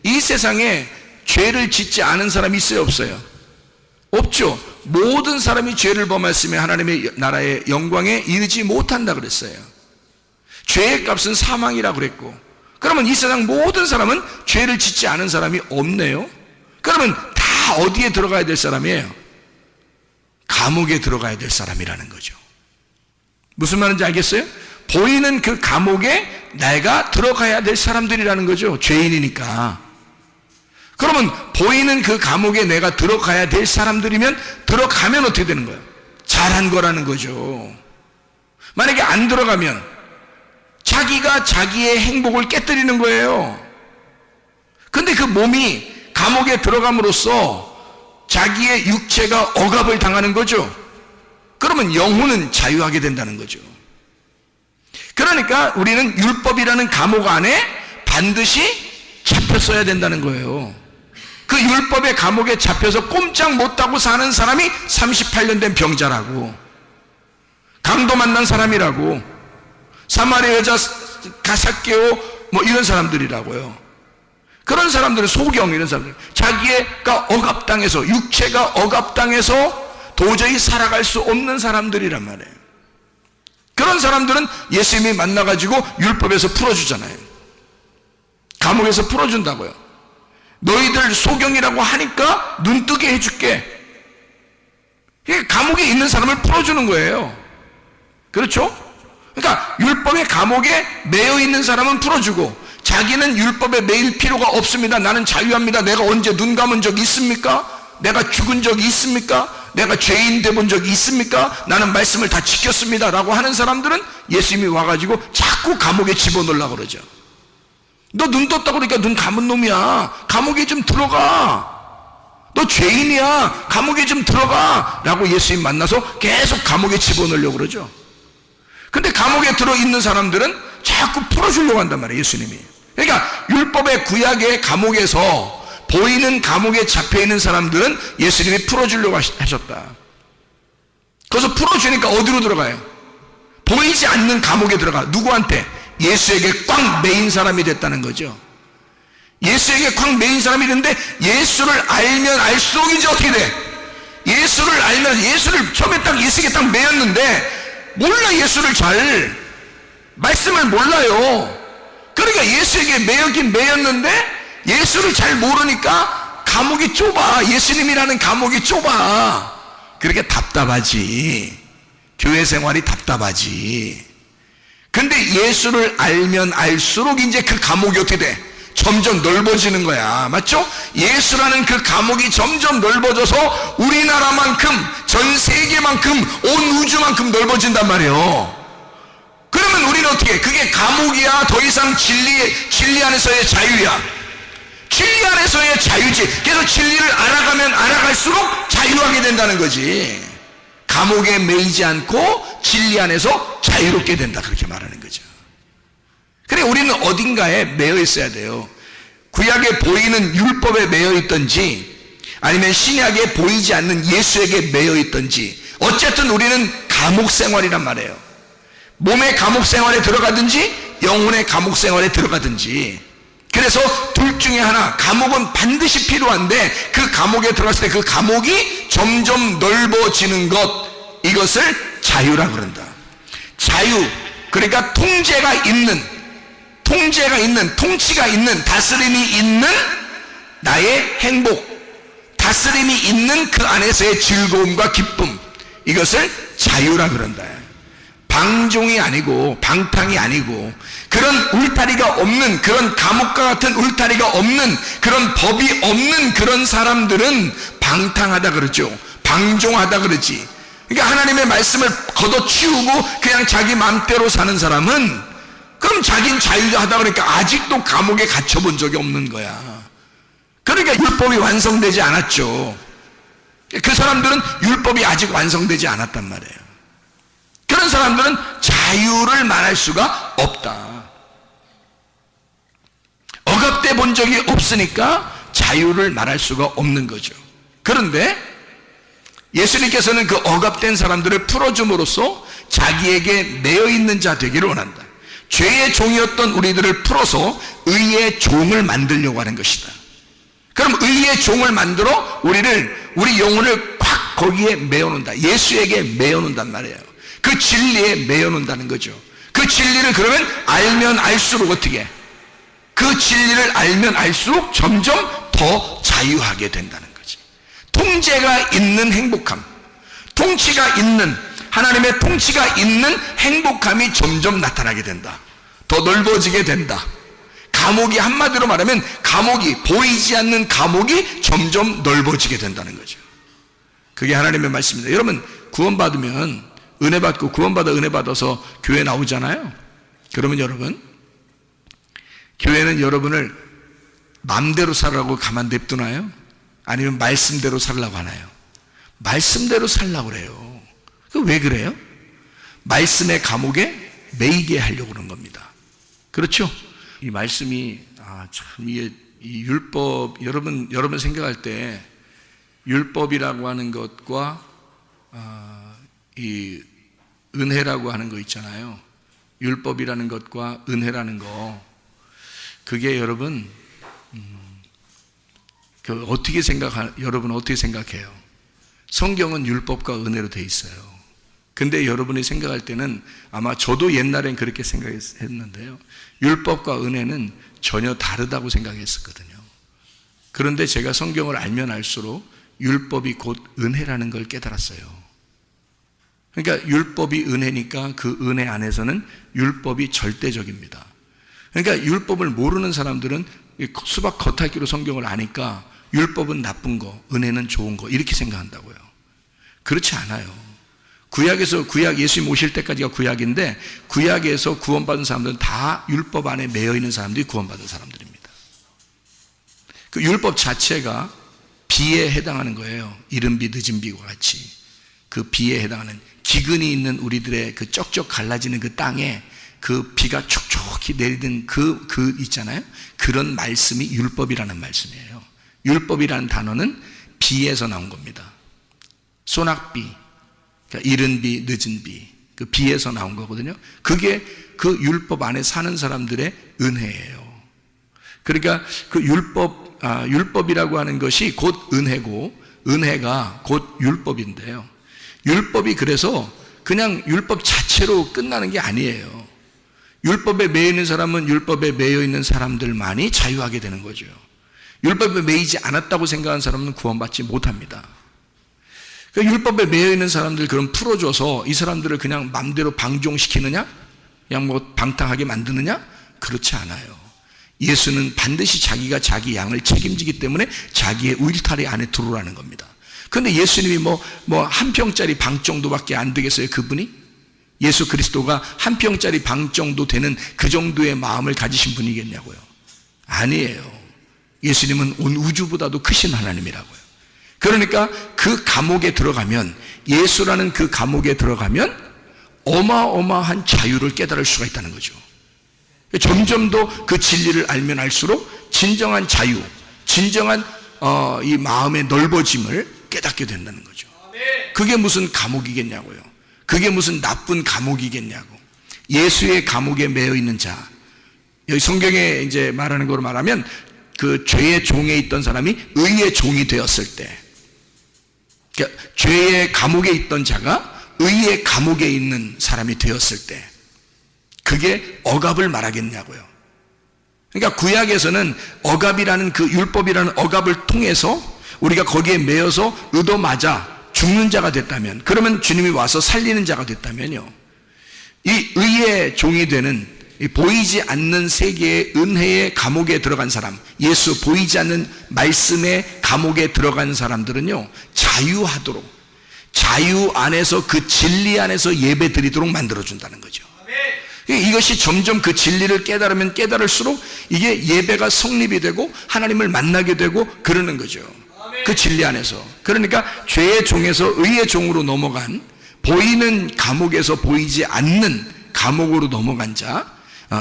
이 세상에 죄를 짓지 않은 사람이 있어요, 없어요? 없죠. 모든 사람이 죄를 범했으면 하나님의 나라의 영광에 이르지 못한다 그랬어요. 죄의 값은 사망이라고 그랬고, 그러면 이 세상 모든 사람은 죄를 짓지 않은 사람이 없네요. 그러면 다 어디에 들어가야 될 사람이에요? 감옥에 들어가야 될 사람이라는 거죠. 무슨 말인지 알겠어요? 보이는 그 감옥에 내가 들어가야 될 사람들이라는 거죠. 죄인이니까. 그러면 보이는 그 감옥에 내가 들어가야 될 사람들이면, 들어가면 어떻게 되는 거예요? 잘한 거라는 거죠. 만약에 안 들어가면 자기가 자기의 행복을 깨뜨리는 거예요. 근데 그 몸이 감옥에 들어감으로써 자기의 육체가 억압을 당하는 거죠. 그러면 영혼은 자유하게 된다는 거죠. 그러니까 우리는 율법이라는 감옥 안에 반드시 잡혔어야 된다는 거예요. 그 율법의 감옥에 잡혀서 꼼짝 못하고 사는 사람이 38년 된 병자라고, 강도 만난 사람이라고, 사마리아 여자 가삭개오 뭐 이런 사람들이라고요. 그런 사람들은 소경, 이런 사람들, 자기가 억압당해서, 육체가 억압당해서 도저히 살아갈 수 없는 사람들이란 말이에요. 그런 사람들은 예수님이 만나가지고 율법에서 풀어주잖아요. 감옥에서 풀어준다고요. 너희들 소경이라고 하니까 눈뜨게 해줄게. 감옥에 있는 사람을 풀어주는 거예요. 그렇죠? 그러니까 율법의 감옥에 매여 있는 사람은 풀어주고, 자기는 율법에 매일 필요가 없습니다. 나는 자유합니다. 내가 언제 눈 감은 적 있습니까? 내가 죽은 적이 있습니까? 내가 죄인 돼본 적이 있습니까? 나는 말씀을 다 지켰습니다 라고 하는 사람들은 예수님이 와가지고 자꾸 감옥에 집어넣으려고 그러죠. 너 눈 떴다고 그러니까 눈 감은 놈이야. 감옥에 좀 들어가. 너 죄인이야. 감옥에 좀 들어가 라고 예수님 만나서 계속 감옥에 집어넣으려고 그러죠. 근데 감옥에 들어있는 사람들은 자꾸 풀어주려고 한단 말이에요, 예수님이. 그러니까 율법의 구약의 감옥에서, 보이는 감옥에 잡혀있는 사람들은 예수님이 풀어주려고 하셨다. 그래서 풀어주니까 어디로 들어가요? 보이지 않는 감옥에 들어가. 누구한테? 예수에게 꽉 매인 사람이 됐다는 거죠. 예수에게 꽉 매인 사람이 됐는데, 예수를 알면 알수록 이제 어떻게 돼? 예수를 알면, 예수를 처음에 딱 예수에게 딱 매였는데 몰라, 예수를 잘, 말씀을 몰라요. 그러니까 예수에게 매였긴 매였는데 예수를 잘 모르니까 감옥이 좁아. 예수님이라는 감옥이 좁아. 그렇게 답답하지. 교회 생활이 답답하지. 근데 예수를 알면 알수록 이제 그 감옥이 어떻게 돼? 점점 넓어지는 거야. 맞죠? 예수라는 그 감옥이 점점 넓어져서 우리나라만큼, 전 세계만큼, 온 우주만큼 넓어진단 말이에요. 그러면 우리는 어떻게 해? 그게 감옥이야? 더 이상 진리 안에서의 자유야? 진리 안에서의 자유지. 그래서 진리를 알아가면 알아갈수록 자유하게 된다는 거지. 감옥에 매이지 않고 진리 안에서 자유롭게 된다, 그렇게 말하는 거죠. 그래, 우리는 어딘가에 매여 있어야 돼요. 구약에 보이는 율법에 매여 있든지 아니면 신약에 보이지 않는 예수에게 매여 있든지, 어쨌든 우리는 감옥 생활이란 말이에요. 몸의 감옥 생활에 들어가든지 영혼의 감옥 생활에 들어가든지. 그래서 둘 중에 하나, 감옥은 반드시 필요한데 그 감옥에 들어갔을 때 그 감옥이 점점 넓어지는 것, 이것을 자유라 그런다. 자유, 그러니까 통치가 있는, 다스림이 있는 나의 행복, 다스림이 있는 그 안에서의 즐거움과 기쁨, 이것을 자유라 그런다. 방종이 아니고 방탕이 아니고 그런 울타리가 없는, 그런 감옥과 같은 울타리가 없는, 그런 법이 없는 그런 사람들은 방탕하다 그러죠. 방종하다 그러지. 그러니까 하나님의 말씀을 걷어치우고 그냥 자기 마음대로 사는 사람은, 그럼 자기는 자유하다 그러니까 아직도 감옥에 갇혀본 적이 없는 거야. 그러니까 율법이 완성되지 않았죠. 그 사람들은 율법이 아직 완성되지 않았단 말이에요. 그런 사람들은 자유를 말할 수가 없다. 억압돼 본 적이 없으니까 자유를 말할 수가 없는 거죠. 그런데 예수님께서는 그 억압된 사람들을 풀어줌으로써 자기에게 매여있는 자 되기를 원한다. 죄의 종이었던 우리들을 풀어서 의의 종을 만들려고 하는 것이다. 그럼 의의 종을 만들어 우리 영혼을 콱 거기에 매어놓는다. 예수에게 매어놓는단 말이에요. 그 진리에 매어놓는다는 거죠. 그 진리를 그러면 알면 알수록 어떻게, 그 진리를 알면 알수록 점점 더 자유하게 된다는 거지. 통제가 있는 행복함, 통치가 있는, 하나님의 통치가 있는 행복함이 점점 나타나게 된다. 더 넓어지게 된다. 감옥이, 한마디로 말하면 감옥이, 보이지 않는 감옥이 점점 넓어지게 된다는 거죠. 그게 하나님의 말씀입니다. 여러분, 구원받으면 은혜 받고, 구원받아 은혜 받아서 교회 나오잖아요. 그러면 여러분, 교회는 여러분을 마음대로 살라고 가만 냅두나요? 아니면 말씀대로 살라고 하나요? 말씀대로 살라고 그래요. 왜 그래요? 말씀의 감옥에 매이게 하려고 그런 겁니다. 그렇죠? 이 말씀이 참 이게 이 율법, 여러분 생각할 때 율법이라고 하는 것과 이 은혜라고 하는 거 있잖아요. 율법이라는 것과 은혜라는 거, 그게 여러분 여러분 어떻게 생각해요? 성경은 율법과 은혜로 돼 있어요. 근데 여러분이 생각할 때는, 아마 저도 옛날엔 그렇게 생각했는데요, 율법과 은혜는 전혀 다르다고 생각했었거든요. 그런데 제가 성경을 알면 알수록 율법이 곧 은혜라는 걸 깨달았어요. 그러니까 율법이 은혜니까 그 은혜 안에서는 율법이 절대적입니다. 그러니까 율법을 모르는 사람들은 수박 겉핥기로 성경을 아니까 율법은 나쁜 거, 은혜는 좋은 거, 이렇게 생각한다고요. 그렇지 않아요. 구약에서, 예수님 오실 때까지가 구약인데, 구약에서 구원받은 사람들은 다 율법 안에 매여 있는 사람들이 구원받은 사람들입니다. 그 율법 자체가 비에 해당하는 거예요. 이른 비 늦은 비와 같이 그 비에 해당하는, 기근이 있는 우리들의 그 쩍쩍 갈라지는 그 땅에 그 비가 촉촉히 내리는 그 있잖아요. 그런 말씀이 율법이라는 말씀이에요. 율법이라는 단어는 비에서 나온 겁니다. 소낙비, 그러니까 이른 비, 늦은 비, 그 비에서 나온 거거든요. 그게 그 율법 안에 사는 사람들의 은혜예요. 그러니까 그 율법이라고 하는 것이 곧 은혜고, 은혜가 곧 율법인데요. 율법이 그래서 그냥 율법 자체로 끝나는 게 아니에요. 율법에 매여 있는 사람은 율법에 매여 있는 사람들만이 자유하게 되는 거죠. 율법에 매이지 않았다고 생각하는 사람은 구원받지 못합니다. 그 율법에 매여 있는 사람들 그럼 풀어줘서 이 사람들을 그냥 맘대로 방종시키느냐? 그냥 뭐 방탕하게 만드느냐? 그렇지 않아요. 예수는 반드시 자기가 자기 양을 책임지기 때문에 자기의 울타리 안에 들어오라는 겁니다. 그런데 예수님이 뭐 한 평짜리 방 정도밖에 안 되겠어요, 그분이? 예수 그리스도가 한 평짜리 방 정도 되는 그 정도의 마음을 가지신 분이겠냐고요. 아니에요. 예수님은 온 우주보다도 크신 하나님이라고요. 그러니까 그 감옥에 들어가면, 예수라는 그 감옥에 들어가면 어마어마한 자유를 깨달을 수가 있다는 거죠. 점점 더 그 진리를 알면 알수록 진정한 자유, 진정한 이 마음의 넓어짐을 깨닫게 된다는 거죠. 그게 무슨 감옥이겠냐고요. 그게 무슨 나쁜 감옥이겠냐고. 예수의 감옥에 매여 있는 자, 여기 성경에 이제 말하는 거로 말하면 그 죄의 종에 있던 사람이 의의 종이 되었을 때, 그러니까 죄의 감옥에 있던 자가 의의 감옥에 있는 사람이 되었을 때, 그게 억압을 말하겠냐고요. 그러니까 구약에서는 억압이라는 그 율법이라는 억압을 통해서 우리가 거기에 매여서 얻어맞아 죽는 자가 됐다면, 그러면 주님이 와서 살리는 자가 됐다면요, 이 의의 종이 되는 이 보이지 않는 세계의 은혜의 감옥에 들어간 사람, 예수 보이지 않는 말씀의 감옥에 들어간 사람들은요, 자유하도록, 자유 안에서 그 진리 안에서 예배 드리도록 만들어준다는 거죠. 이것이 점점 그 진리를 깨달으면 깨달을수록 이게 예배가 성립이 되고 하나님을 만나게 되고 그러는 거죠. 그 진리 안에서. 그러니까 죄의 종에서 의의 종으로 넘어간, 보이는 감옥에서 보이지 않는 감옥으로 넘어간 자,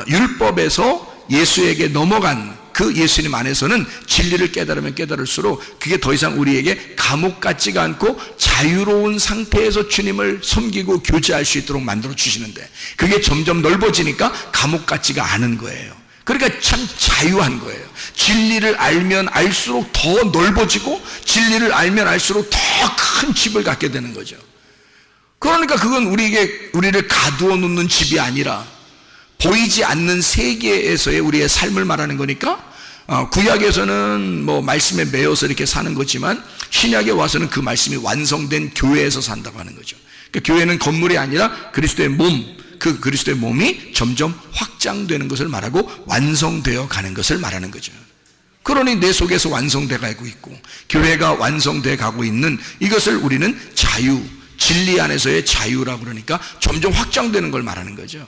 율법에서 예수에게 넘어간 그 예수님 안에서는 진리를 깨달으면 깨달을수록 그게 더 이상 우리에게 감옥 같지가 않고 자유로운 상태에서 주님을 섬기고 교제할 수 있도록 만들어 주시는데, 그게 점점 넓어지니까 감옥 같지가 않은 거예요. 그러니까 참 자유한 거예요. 진리를 알면 알수록 더 넓어지고, 진리를 알면 알수록 더 큰 집을 갖게 되는 거죠. 그러니까 그건 우리를 가두어 놓는 집이 아니라 보이지 않는 세계에서의 우리의 삶을 말하는 거니까, 구약에서는 뭐 말씀에 매여서 이렇게 사는 거지만 신약에 와서는 그 말씀이 완성된 교회에서 산다고 하는 거죠. 그러니까 교회는 건물이 아니라 그리스도의 몸, 그 그리스도의 몸이 점점 확장되는 것을 말하고 완성되어 가는 것을 말하는 거죠. 그러니 내 속에서 완성돼 가고 있고 교회가 완성돼 가고 있는 이것을 우리는 자유, 진리 안에서의 자유라고 그러니까 점점 확장되는 걸 말하는 거죠.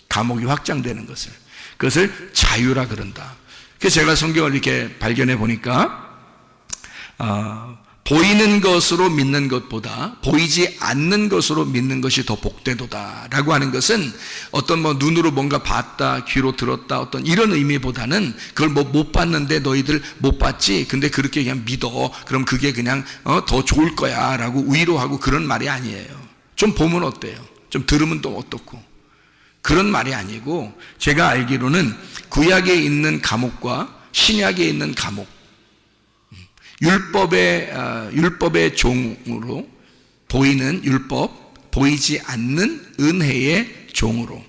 감옥이 확장되는 것을, 그것을 자유라 그런다. 그래서 제가 성경을 이렇게 발견해 보니까 보이는 것으로 믿는 것보다 보이지 않는 것으로 믿는 것이 더 복되도다 라고 하는 것은 어떤 뭐 눈으로 뭔가 봤다, 귀로 들었다, 어떤 이런 의미보다는 그걸 뭐 못 봤는데 너희들 못 봤지, 근데 그렇게 그냥 믿어, 그럼 그게 그냥 더 좋을 거야 라고 위로하고 그런 말이 아니에요. 좀 보면 어때요? 좀 들으면 또 어떻고, 그런 말이 아니고, 제가 알기로는 구약에 있는 감옥과 신약에 있는 감옥, 율법의 종으로 보이는 율법, 보이지 않는 은혜의 종으로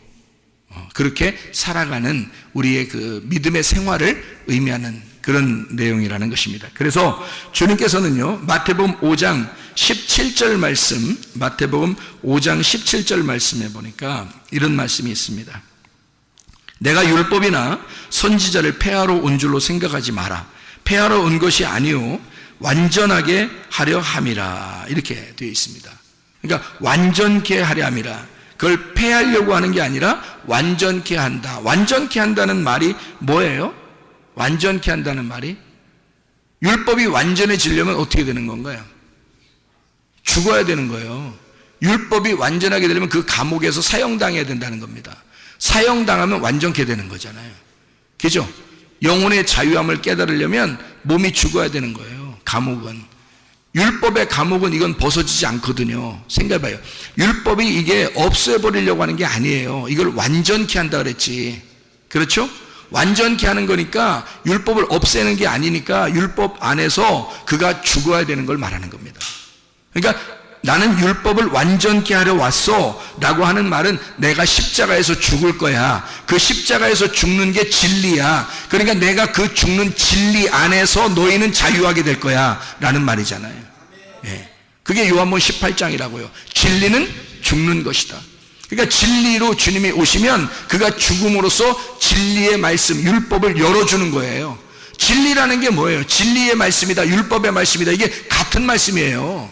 그렇게 살아가는 우리의 그 믿음의 생활을 의미하는 그런 내용이라는 것입니다. 그래서 주님께서는요, 마태복음 5장 17절 말씀, 마태복음 5장 17절 말씀에 보니까 이런 말씀이 있습니다. 내가 율법이나 선지자를 폐하러 온 줄로 생각하지 마라. 폐하러 온 것이 아니요 완전하게 하려 함이라, 이렇게 되어 있습니다. 그러니까 완전케 하려 함이라, 그걸 폐하려고 하는 게 아니라 완전케 한다. 완전케 한다는 말이 뭐예요? 완전케 한다는 말이, 율법이 완전해지려면 어떻게 되는 건가요? 죽어야 되는 거예요. 율법이 완전하게 되려면 그 감옥에서 사형당해야 된다는 겁니다. 사형당하면 완전케 되는 거잖아요. 그죠? 영혼의 자유함을 깨달으려면 몸이 죽어야 되는 거예요. 감옥은, 율법의 감옥은 이건 벗어지지 않거든요. 생각해봐요. 율법이 이게 없애버리려고 하는 게 아니에요. 이걸 완전케 한다 그랬지. 그렇죠? 완전케 하는 거니까 율법을 없애는 게 아니니까 율법 안에서 그가 죽어야 되는 걸 말하는 겁니다. 그러니까 나는 율법을 완전케 하려 왔어 라고 하는 말은 내가 십자가에서 죽을 거야. 그 십자가에서 죽는 게 진리야. 그러니까 내가 그 죽는 진리 안에서 너희는 자유하게 될 거야 라는 말이잖아요. 예. 그게 요한복음 18장이라고요. 진리는 죽는 것이다. 그러니까 진리로 주님이 오시면 그가 죽음으로써 진리의 말씀, 율법을 열어주는 거예요. 진리라는 게 뭐예요? 진리의 말씀이다, 율법의 말씀이다, 이게 같은 말씀이에요.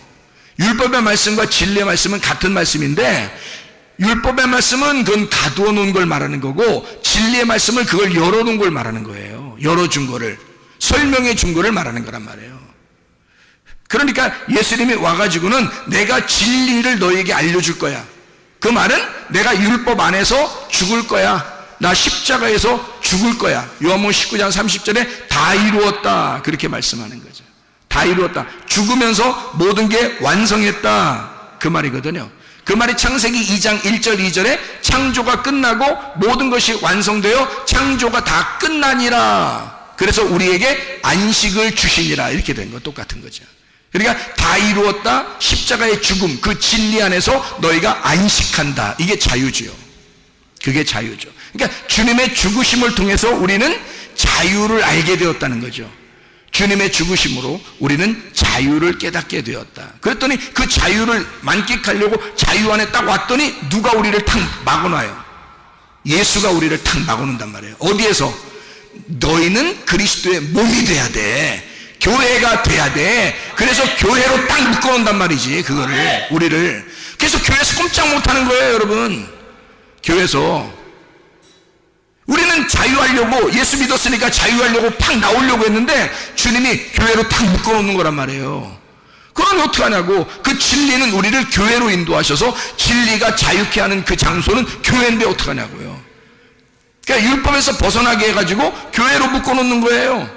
율법의 말씀과 진리의 말씀은 같은 말씀인데, 율법의 말씀은 그건 가두어 놓은 걸 말하는 거고, 진리의 말씀을 그걸 열어놓은 걸 말하는 거예요. 열어준 거를, 설명해 준 거를 말하는 거란 말이에요. 그러니까 예수님이 와가지고는 내가 진리를 너에게 알려줄 거야. 그 말은 내가 율법 안에서 죽을 거야. 나 십자가에서 죽을 거야. 요한복음 19장 30절에 다 이루었다, 그렇게 말씀하는 거죠. 다 이루었다. 죽으면서 모든 게 완성했다, 그 말이거든요. 그 말이 창세기 2장 1절 2절에 창조가 끝나고 모든 것이 완성되어 창조가 다 끝나니라, 그래서 우리에게 안식을 주시니라, 이렇게 된 거 똑같은 거죠. 그러니까 다 이루었다, 십자가의 죽음, 그 진리 안에서 너희가 안식한다, 이게 자유지요. 그게 자유죠. 그러니까 주님의 죽으심을 통해서 우리는 자유를 알게 되었다는 거죠. 주님의 죽으심으로 우리는 자유를 깨닫게 되었다. 그랬더니 그 자유를 만끽하려고 자유 안에 딱 왔더니 누가 우리를 탁 막아놔요? 예수가 우리를 탁 막아놓는단 말이에요. 어디에서? 너희는 그리스도의 몸이 돼야 돼, 교회가 돼야 돼. 그래서 교회로 딱 묶어놓는단 말이지, 그거를, 우리를. 그래서 교회에서 꼼짝 못하는 거예요, 여러분. 교회에서 우리는 자유하려고, 예수 믿었으니까 자유하려고 팍 나오려고 했는데 주님이 교회로 탁 묶어놓는 거란 말이에요. 그럼 어떻게 하냐고. 그 진리는 우리를 교회로 인도하셔서 진리가 자유케 하는 그 장소는 교회인데 어떻게 하냐고요. 그러니까 율법에서 벗어나게 해가지고 교회로 묶어놓는 거예요.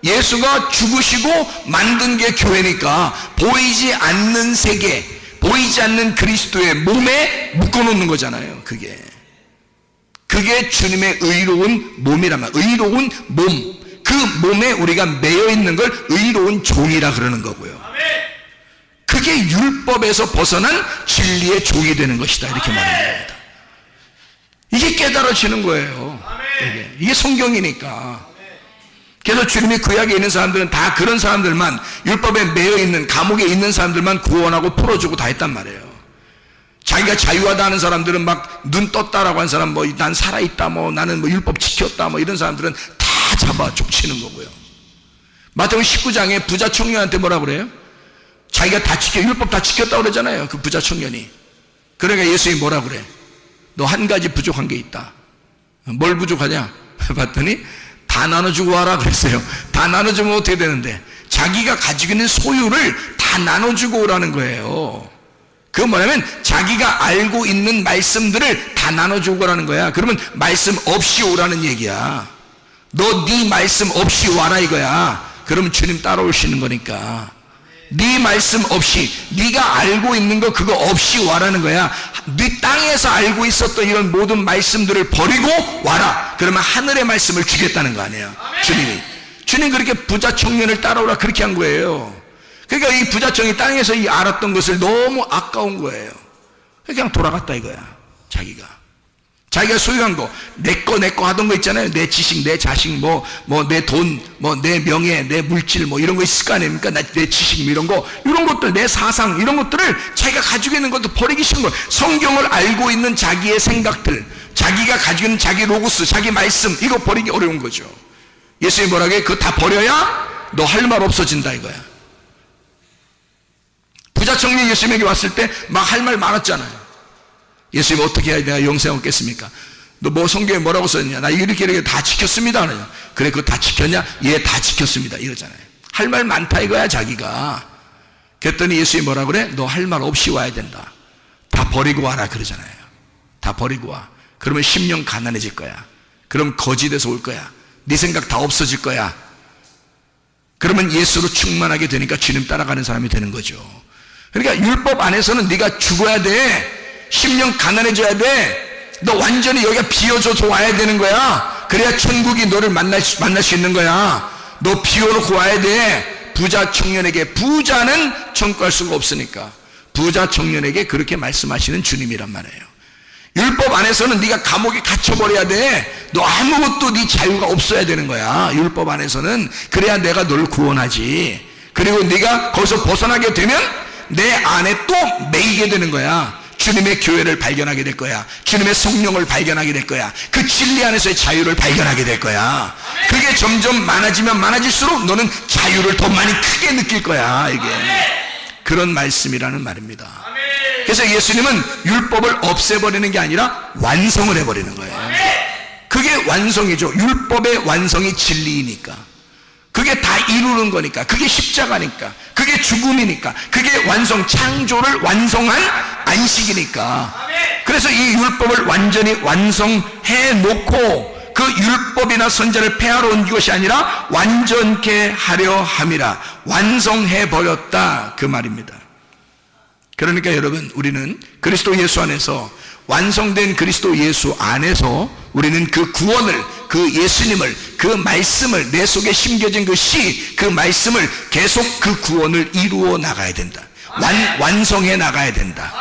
예수가 죽으시고 만든 게 교회니까 보이지 않는 세계, 보이지 않는 그리스도의 몸에 묶어놓는 거잖아요. 그게 주님의 의로운 몸이란 말이에요. 의로운 몸, 그 몸에 우리가 매여 있는 걸 의로운 종이라 그러는 거고요. 그게 율법에서 벗어난 진리의 종이 되는 것이다, 이렇게 말하는 겁니다. 이게 깨달아지는 거예요. 이게 성경이니까. 그래서 주님이 구약에 있는 사람들은 다 그런 사람들만, 율법에 매여 있는, 감옥에 있는 사람들만 구원하고 풀어주고 다 했단 말이에요. 자기가 자유하다 하는 사람들은 막 눈 떴다라고 하는 사람, 뭐 난 살아있다, 뭐 나는 뭐 율법 지켰다, 뭐 이런 사람들은 다 잡아 족치는 거고요. 마태복음 19장에 부자 청년한테 뭐라 그래요? 자기가 다 율법 다 지켰다고 그러잖아요, 그 부자 청년이. 그러니까 예수님이 뭐라 그래? 너 한 가지 부족한 게 있다. 뭘 부족하냐? 봤더니 다 나눠주고 와라 그랬어요. 다 나눠주면 어떻게 되는데? 자기가 가지고 있는 소유를 다 나눠주고 오라는 거예요. 그건 뭐냐면 자기가 알고 있는 말씀들을 다 나눠주고 오라는 거야. 그러면 말씀 없이 오라는 얘기야. 너 네 말씀 없이 와라 이거야. 그러면 주님 따라오시는 거니까. 네 말씀 없이, 네가 알고 있는 거 그거 없이 와라는 거야. 네 땅에서 알고 있었던 이런 모든 말씀들을 버리고 와라. 그러면 하늘의 말씀을 주겠다는 거 아니에요. 주님 그렇게 부자 청년을 따라오라 그렇게 한 거예요. 그러니까 이 부자청이 땅에서 이 알았던 것을 너무 아까운 거예요. 그냥 돌아갔다 이거야. 자기가 소유한 거, 내 거 하던 거 있잖아요. 내 지식, 내 자식, 내 돈, 내 명예, 내 물질, 이런 거 있을 거 아닙니까? 내 지식, 이런 것들, 내 사상, 이런 것들을 자기가 가지고 있는 것도 버리기 싫은 거예요. 성경을 알고 있는 자기의 생각들, 자기가 가지고 있는 자기 로고스, 자기 말씀, 이거 버리기 어려운 거죠. 예수님이 뭐라고 해? 그거 다 버려야 너 할 말 없어진다 이거야. 부자 청년이 예수님에게 왔을 때 막 할 말 많았잖아요. 예수님 어떻게 해야 내가 영생 얻겠습니까? 너 뭐 성경에 뭐라고 썼냐? 나 이렇게 다 지켰습니다. 그래 그거 다 지켰냐? 예, 다 지켰습니다. 이러잖아요. 할 말 많다 이거야 자기가. 그랬더니 예수님이 뭐라 그래? 너 할 말 없이 와야 된다. 다 버리고 와라 그러잖아요. 다 버리고 와. 그러면 심령 가난해질 거야. 그럼 거짓에서 올 거야. 네 생각 다 없어질 거야. 그러면 예수로 충만하게 되니까 주님 따라가는 사람이 되는 거죠. 그러니까 율법 안에서는 네가 죽어야 돼. 심령 가난해져야 돼. 너 완전히 여기가 비워져서 와야 되는 거야. 그래야 천국이 너를 만날 수 있는 거야. 너 비워놓고 와야 돼. 부자 청년에게, 부자는 청구할 수가 없으니까 부자 청년에게 그렇게 말씀하시는 주님이란 말이에요. 율법 안에서는 네가 감옥에 갇혀버려야 돼. 너 아무것도 네 자유가 없어야 되는 거야. 율법 안에서는. 그래야 내가 너를 구원하지. 그리고 네가 거기서 벗어나게 되면 내 안에 또 매이게 되는 거야. 주님의 교회를 발견하게 될 거야. 주님의 성령을 발견하게 될 거야. 그 진리 안에서의 자유를 발견하게 될 거야. 그게 점점 많아지면 많아질수록 너는 자유를 더 많이 크게 느낄 거야. 이게 그런 말씀이라는 말입니다. 그래서 예수님은 율법을 없애버리는 게 아니라 완성을 해버리는 거예요. 그게 완성이죠. 율법의 완성이 진리이니까. 그게 다 이루는 거니까. 그게 십자가니까. 그게 죽음이니까. 그게 완성, 창조를 완성한 안식이니까. 그래서 이 율법을 완전히 완성해 놓고 그 율법이나 선제를 폐하러 온 것이 아니라 완전케 하려 함이라. 완성해 버렸다, 그 말입니다. 그러니까 여러분, 우리는 그리스도 예수 안에서, 완성된 그리스도 예수 안에서 우리는 그 구원을, 그 예수님을, 그 말씀을, 내 속에 심겨진 그 시, 그 말씀을 계속 그 구원을 이루어 나가야 된다. 완성해 나가야 된다.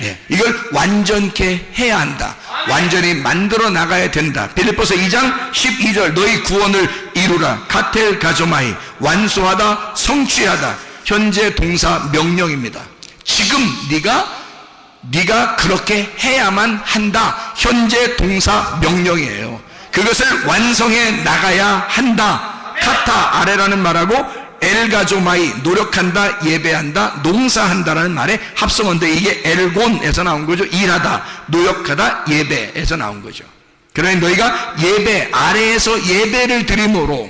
예, 이걸 완전케 해야 한다. 완전히 만들어 나가야 된다. 빌립보서 2장 12절, 너희 구원을 이루라. 카텔 가조마이, 완수하다, 성취하다. 현재 동사 명령입니다. 지금 네가 그렇게 해야만 한다. 현재 동사 명령이에요. 그것을 완성해 나가야 한다. 카타 아레라는 말하고 엘가조마이, 노력한다, 예배한다, 농사한다라는 말의 합성어인데 이게 엘곤에서 나온 거죠. 일하다, 노력하다, 예배에서 나온 거죠. 그러니 너희가 예배, 아래에서 예배를 드림으로,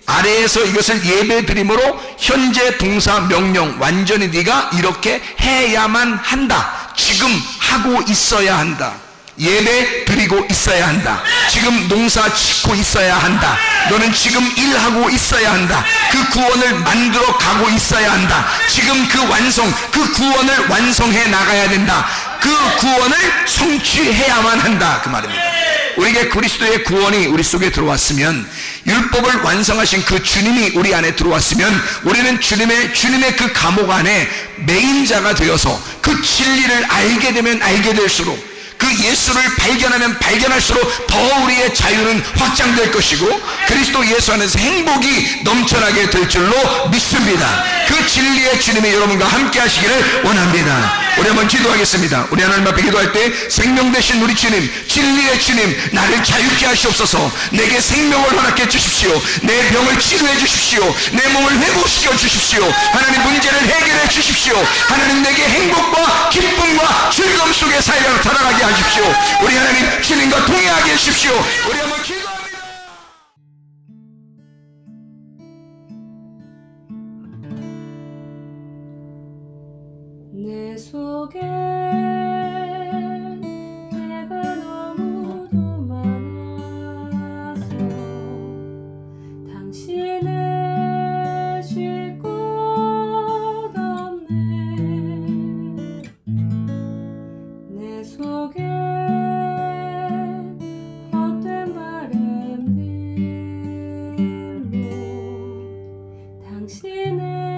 아래에서 이것을 예배 드림으로 현재 동사 명령, 완전히 네가 이렇게 해야만 한다. 지금 하고 있어야 한다. 예배 드리고 있어야 한다. 지금 농사 짓고 있어야 한다. 너는 지금 일하고 있어야 한다. 그 구원을 만들어 가고 있어야 한다. 지금 그 완성, 그 구원을 완성해 나가야 된다. 그 구원을 성취해야만 한다, 그 말입니다. 우리에게 그리스도의 구원이 우리 속에 들어왔으면, 율법을 완성하신 그 주님이 우리 안에 들어왔으면, 우리는 주님의 그 감옥 안에 매인자가 되어서 그 진리를 알게 되면 알게 될수록, 그 예수를 발견하면 발견할수록 더 우리의 자유는 확장될 것이고 그리스도 예수 안에서 행복이 넘쳐나게 될 줄로 믿습니다. 그 진리의 주님이 여러분과 함께 하시기를 원합니다. 우리 한번 기도하겠습니다. 우리 하나님 앞에 기도할 때 생명 되신 우리 주님, 진리의 주님, 나를 자유케 하시옵소서. 내게 생명을 허락해 주십시오. 내 병을 치료해 주십시오. 내 몸을 회복시켜 주십시오. 하나님, 문제를 해결해 주십시오. 하나님, 내게 행복과 기쁨과 즐거움 속에 살아가게 하십시오. 우리 하나님, 주님과 동행하게 해주십시오. 우리 한번 기도합니다. 내 속에 내가 너무도 많아서 당신을 쉴 곳 없네. 내 속에 헛된 바람들로 당신을